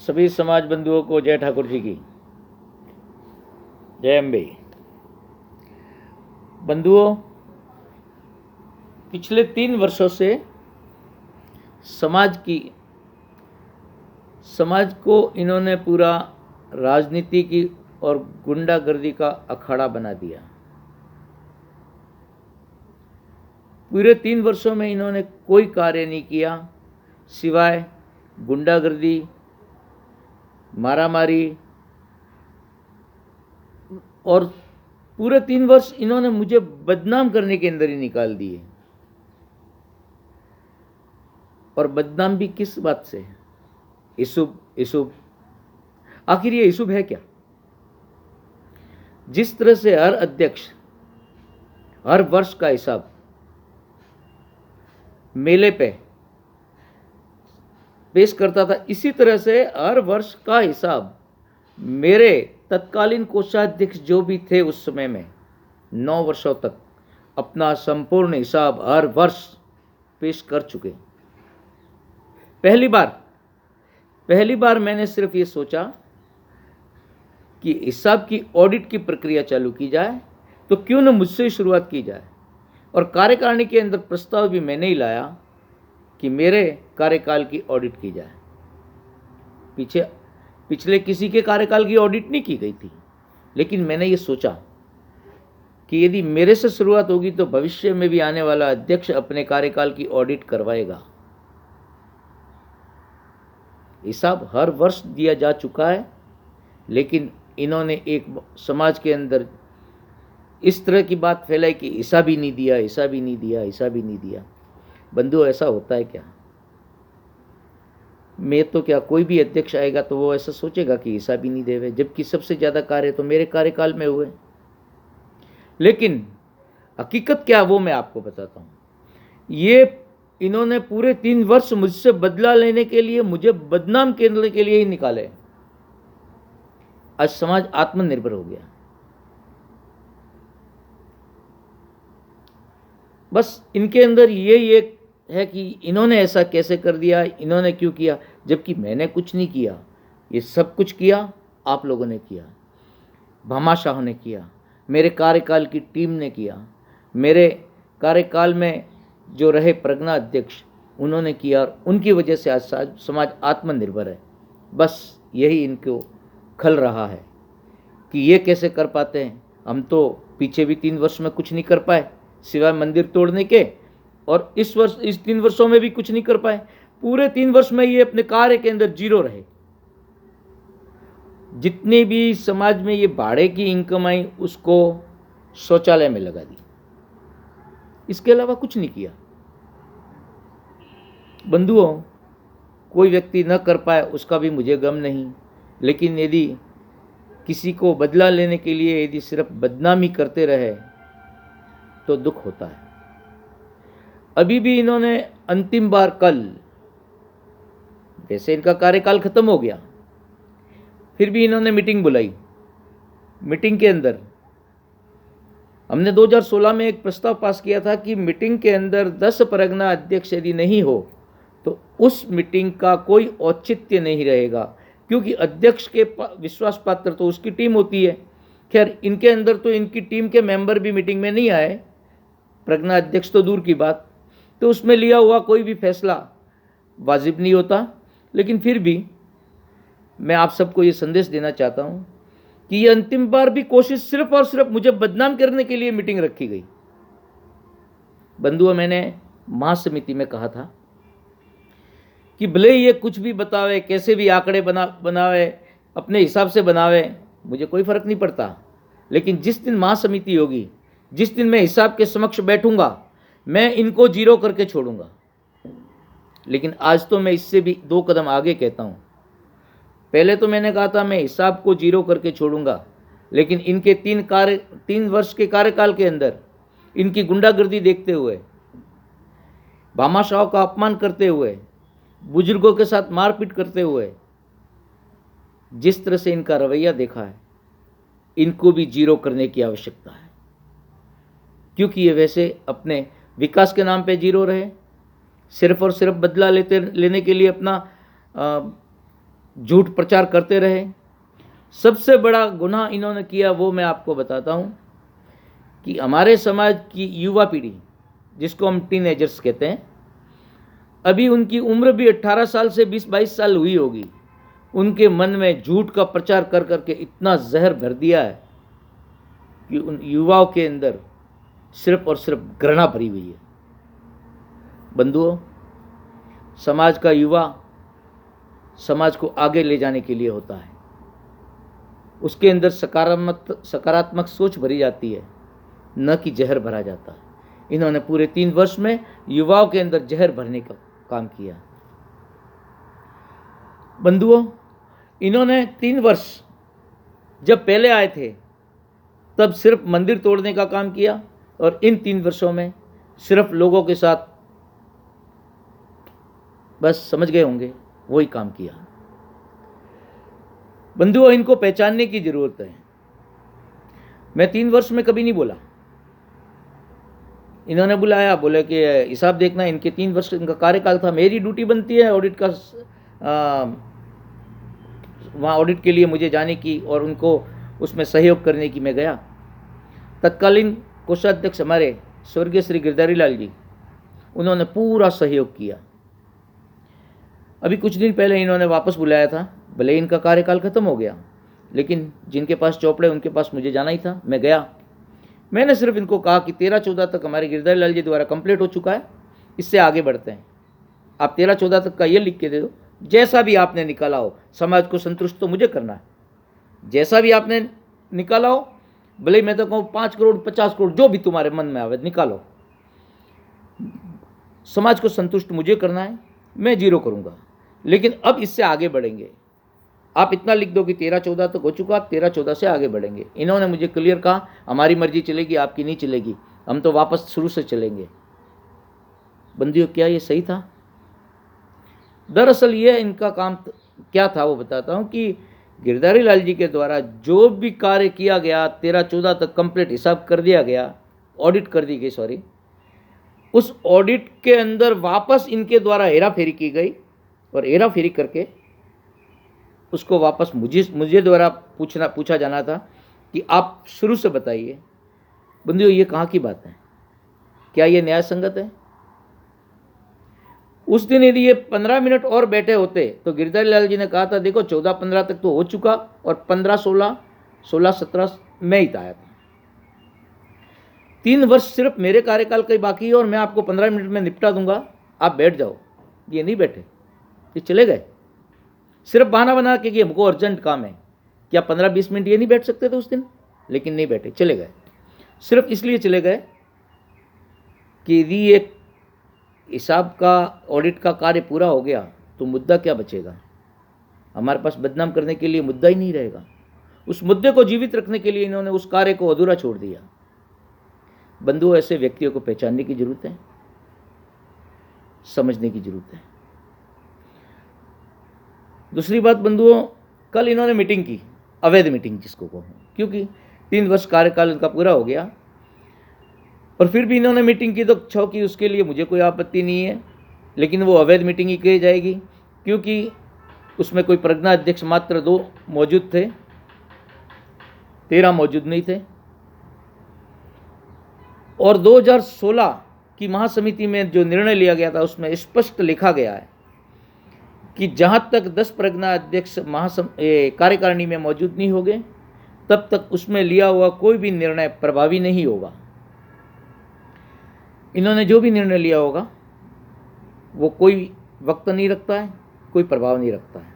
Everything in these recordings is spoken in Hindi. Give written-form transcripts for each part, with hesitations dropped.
सभी समाज बंधुओं को जय ठाकुर जी की जय अम्बे। बंधुओं, पिछले 3 वर्षों से समाज को इन्होंने पूरा राजनीति की और गुंडागर्दी का अखाड़ा बना दिया। पूरे 3 वर्षों में इन्होंने कोई कार्य नहीं किया सिवाय गुंडागर्दी, मारामारी, और पूरे 3 वर्ष इन्होंने मुझे बदनाम करने के अंदर ही निकाल दिए। और बदनाम भी किस बात से? इशुभ। आखिर ये इशुभ है क्या? जिस तरह से हर अध्यक्ष हर वर्ष का हिसाब मेले पे पेश करता था, इसी तरह से हर वर्ष का हिसाब मेरे तत्कालीन कोषाध्यक्ष जो भी थे उस समय में 9 वर्षों तक अपना संपूर्ण हिसाब हर वर्ष पेश कर चुके। पहली बार मैंने सिर्फ ये सोचा कि हिसाब की ऑडिट की प्रक्रिया चालू की जाए, तो क्यों न मुझसे शुरुआत की जाए। और कार्यकारिणी के अंदर प्रस्ताव भी मैंने ही लाया कि मेरे कार्यकाल की ऑडिट की जाए। पिछले किसी के कार्यकाल की ऑडिट नहीं की गई थी, लेकिन मैंने ये सोचा कि यदि मेरे से शुरुआत होगी तो भविष्य में भी आने वाला अध्यक्ष अपने कार्यकाल की ऑडिट करवाएगा। हिसाब हर वर्ष दिया जा चुका है, लेकिन इन्होंने एक समाज के अंदर इस तरह की बात फैलाई कि हिसाब ही नहीं दिया। बंधु, ऐसा होता है क्या? मैं तो क्या, कोई भी अध्यक्ष आएगा तो वो ऐसा सोचेगा कि हिसाब ही नहीं देवे, जबकि सबसे ज़्यादा कार्य तो मेरे कार्यकाल में हुए। लेकिन हकीकत क्या, वो मैं आपको बताता हूँ। ये इन्होंने पूरे 3 वर्ष मुझसे बदला लेने के लिए, मुझे बदनाम करने के लिए ही निकाले। आज समाज आत्मनिर्भर हो गया। बस इनके अंदर ये है कि इन्होंने ऐसा कैसे कर दिया, इन्होंने क्यों किया, जबकि मैंने कुछ नहीं किया। ये सब कुछ किया आप लोगों ने किया, भामाशाह ने किया, मेरे कार्यकाल की टीम ने किया, मेरे कार्यकाल में जो रहे प्रज्ञा अध्यक्ष उन्होंने किया, और उनकी वजह से आज समाज आत्मनिर्भर है। बस यही इनको खल रहा है कि ये कैसे कर पाते हैं। हम तो पीछे भी 3 वर्ष में कुछ नहीं कर पाए सिवाय मंदिर तोड़ने के, और इस 3 वर्षों में भी कुछ नहीं कर पाए। पूरे 3 वर्ष में ये अपने कार्य के अंदर जीरो रहे। जितनी भी समाज में ये भाड़े की इनकम आई उसको शौचालय में लगा दी, इसके अलावा कुछ नहीं किया। बंधुओं, कोई व्यक्ति न कर पाए उसका भी मुझे गम नहीं, लेकिन यदि किसी को बदला लेने के लिए यदि सिर्फ बदनामी करते रहे तो दुख होता है। अभी भी इन्होंने अंतिम बार कल, वैसे इनका कार्यकाल खत्म हो गया, फिर भी इन्होंने मीटिंग बुलाई। मीटिंग के अंदर हमने 2016 में एक प्रस्ताव पास किया था कि मीटिंग के अंदर 10 परगना अध्यक्ष यदि नहीं हो तो उस मीटिंग का कोई औचित्य नहीं रहेगा, क्योंकि अध्यक्ष के विश्वास पात्र तो उसकी टीम होती है। खैर, इनके अंदर तो इनकी टीम के मेंबर भी मीटिंग में नहीं आए, प्रज्ञा अध्यक्ष तो दूर की बात, तो उसमें लिया हुआ कोई भी फैसला वाजिब नहीं होता। लेकिन फिर भी मैं आप सबको ये संदेश देना चाहता हूँ कि ये अंतिम बार भी कोशिश सिर्फ और सिर्फ मुझे बदनाम करने के लिए मीटिंग रखी गई। बंधुओं, मैंने महासमिति में कहा था कि भले ही ये कुछ भी बतावे, कैसे भी आंकड़े बनावे, अपने हिसाब से बनावे, मुझे कोई फर्क नहीं पड़ता, लेकिन जिस दिन महासमिति होगी, जिस दिन मैं हिसाब के समक्ष बैठूंगा, मैं इनको जीरो करके छोड़ूंगा। लेकिन आज तो मैं इससे भी 2 कदम आगे कहता हूँ। पहले तो मैंने कहा था मैं हिसाब को जीरो करके छोड़ूंगा, लेकिन इनके 3 वर्ष के कार्यकाल के अंदर इनकी गुंडागर्दी देखते हुए, भामाशाह का अपमान करते हुए, बुजुर्गों के साथ मारपीट करते हुए, जिस तरह से इनका रवैया देखा है, इनको भी जीरो करने की आवश्यकता है। क्योंकि ये वैसे अपने विकास के नाम पे जीरो रहे, सिर्फ और सिर्फ बदला लेने के लिए अपना झूठ प्रचार करते रहे। सबसे बड़ा गुनाह इन्होंने किया वो मैं आपको बताता हूँ कि हमारे समाज की युवा पीढ़ी, जिसको हम टीनेजर्स कहते हैं, अभी उनकी उम्र भी 18 साल से 20-22 साल हुई होगी, उनके मन में झूठ का प्रचार कर करके इतना जहर भर दिया है कि उन युवाओं के अंदर सिर्फ और सिर्फ घृणा भरी हुई है। बंधुओं, समाज का युवा समाज को आगे ले जाने के लिए होता है, उसके अंदर सकारात्मक सोच भरी जाती है, न कि जहर भरा जाता है। इन्होंने पूरे 3 वर्ष में युवाओं के अंदर जहर भरने का काम किया। बंधुओं, इन्होंने 3 वर्ष जब पहले आए थे तब सिर्फ मंदिर तोड़ने का काम किया, और इन 3 वर्षों में सिर्फ लोगों के साथ, बस समझ गए होंगे, वही काम किया। बंधुओं, इनको पहचानने की जरूरत है। मैं 3 वर्ष में कभी नहीं बोला, इन्होंने बुलाया, बोले कि हिसाब देखना, इनके 3 वर्ष इनका कार्यकाल था, मेरी ड्यूटी बनती है ऑडिट का, वहाँ ऑडिट के लिए मुझे जाने की और उनको उसमें सहयोग करने की। मैं गया। तत्कालीन कोषाध्यक्ष हमारे स्वर्गीय श्री गिरधारी लाल जी, उन्होंने पूरा सहयोग किया। अभी कुछ दिन पहले इन्होंने वापस बुलाया था, भले इनका कार्यकाल खत्म हो गया, लेकिन जिनके पास चौपड़े उनके पास मुझे जाना ही था। मैं गया। मैंने सिर्फ इनको कहा कि 13-14 तक हमारे गिरधारी लाल जी द्वारा कंप्लीट हो चुका है, इससे आगे बढ़ते हैं। आप 13-14 तक का ये लिख के दे दो, जैसा भी आपने निकाला हो, समाज को संतुष्ट तो मुझे करना है। जैसा भी आपने निकाला हो, भले मैं तो कहूँ 5 करोड़ 50 करोड़, जो भी तुम्हारे मन में आवे निकालो, समाज को संतुष्ट मुझे करना है, मैं 0 करूँगा। लेकिन अब इससे आगे बढ़ेंगे। आप इतना लिख दो कि 13-14 तक हो चुका, 13-14 से आगे बढ़ेंगे। इन्होंने मुझे क्लियर कहा, हमारी मर्जी चलेगी, आपकी नहीं चलेगी, हम तो वापस शुरू से चलेंगे। बंदियों, क्या ये सही था? दरअसल ये इनका काम क्या था वो बताता हूँ कि गिरधारी लाल जी के द्वारा जो भी कार्य किया गया, 13-14 तक कंप्लीट हिसाब कर दिया गया, ऑडिट कर दी गई, सॉरी, उस ऑडिट के अंदर वापस इनके द्वारा हेरा फेरी की गई, और हेरा फेरी करके उसको वापस मुझे द्वारा पूछा जाना था कि आप शुरू से बताइए। बंदियों, ये कहाँ की बात है? क्या ये न्याय संगत है? उस दिन यदि ये 15 मिनट और बैठे होते तो गिरधारी लाल जी ने कहा था, देखो 14-15 तक तो हो चुका, और 15-16, 16-17 मैं ही आया था। 3 वर्ष सिर्फ मेरे कार्यकाल का ही बाकी है और मैं आपको 15 मिनट में निपटा दूंगा, आप बैठ जाओ। ये नहीं बैठे, ये चले गए, सिर्फ बहाना बना के कि हमको अर्जेंट काम है। क्या 15-20 मिनट ये नहीं बैठ सकते थे उस दिन? लेकिन नहीं बैठे, चले गए। सिर्फ इसलिए चले गए कि यदि एक हिसाब का ऑडिट का कार्य पूरा हो गया तो मुद्दा क्या बचेगा? हमारे पास बदनाम करने के लिए मुद्दा ही नहीं रहेगा। उस मुद्दे को जीवित रखने के लिए इन्होंने उस कार्य को अधूरा छोड़ दिया। बंधुओं, ऐसे व्यक्तियों को पहचानने की जरूरत है, समझने की जरूरत है। दूसरी बात बंधुओं, कल इन्होंने मीटिंग की, अवैध मीटिंग जिसको कहूँ, क्योंकि 3 वर्ष कार्यकाल इनका पूरा हो गया और फिर भी इन्होंने मीटिंग की तो छो की, उसके लिए मुझे कोई आपत्ति नहीं है। लेकिन वो अवैध मीटिंग ही कही जाएगी, क्योंकि उसमें कोई प्रज्ञा अध्यक्ष मात्र 2 मौजूद थे, 13 मौजूद नहीं थे। और 2016 की महासमिति में जो निर्णय लिया गया था उसमें स्पष्ट लिखा गया है कि जहां तक 10 प्रज्ञा अध्यक्ष कार्यकारिणी में मौजूद नहीं होंगे तब तक उसमें लिया हुआ कोई भी निर्णय प्रभावी नहीं होगा। इन्होंने जो भी निर्णय लिया होगा वो कोई वक्त नहीं रखता है, कोई प्रभाव नहीं रखता है।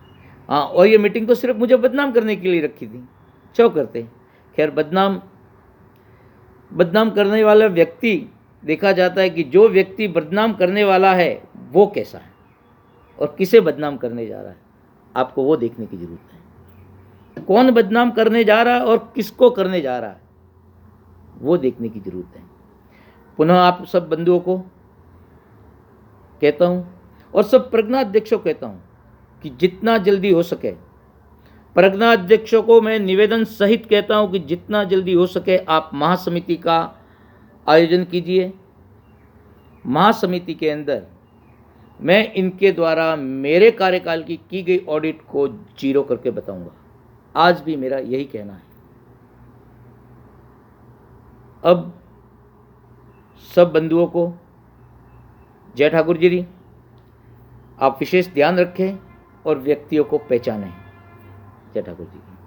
हाँ, और ये मीटिंग तो सिर्फ मुझे बदनाम करने के लिए रखी थी, क्यों करते? खैर, बदनाम करने वाला व्यक्ति देखा जाता है कि जो व्यक्ति बदनाम करने वाला है वो कैसा है और किसे बदनाम करने जा रहा है, आपको वो देखने की जरूरत है। कौन बदनाम करने जा रहा है और किसको करने जा रहा है, वो देखने की जरूरत है। पुनः आप सब बंधुओं को कहता हूँ और सब प्रज्ञा अध्यक्षों को कहता हूँ कि जितना जल्दी हो सके, प्रज्ञा अध्यक्षों को मैं निवेदन सहित कहता हूँ कि जितना जल्दी हो सके आप महासमिति का आयोजन कीजिए। महासमिति के अंदर मैं इनके द्वारा मेरे कार्यकाल की गई ऑडिट को जीरो करके बताऊंगा। आज भी मेरा यही कहना है। अब सब बंधुओं को जय ठाकुर जी, आप विशेष ध्यान रखें और व्यक्तियों को पहचानें। जय ठाकुर जी।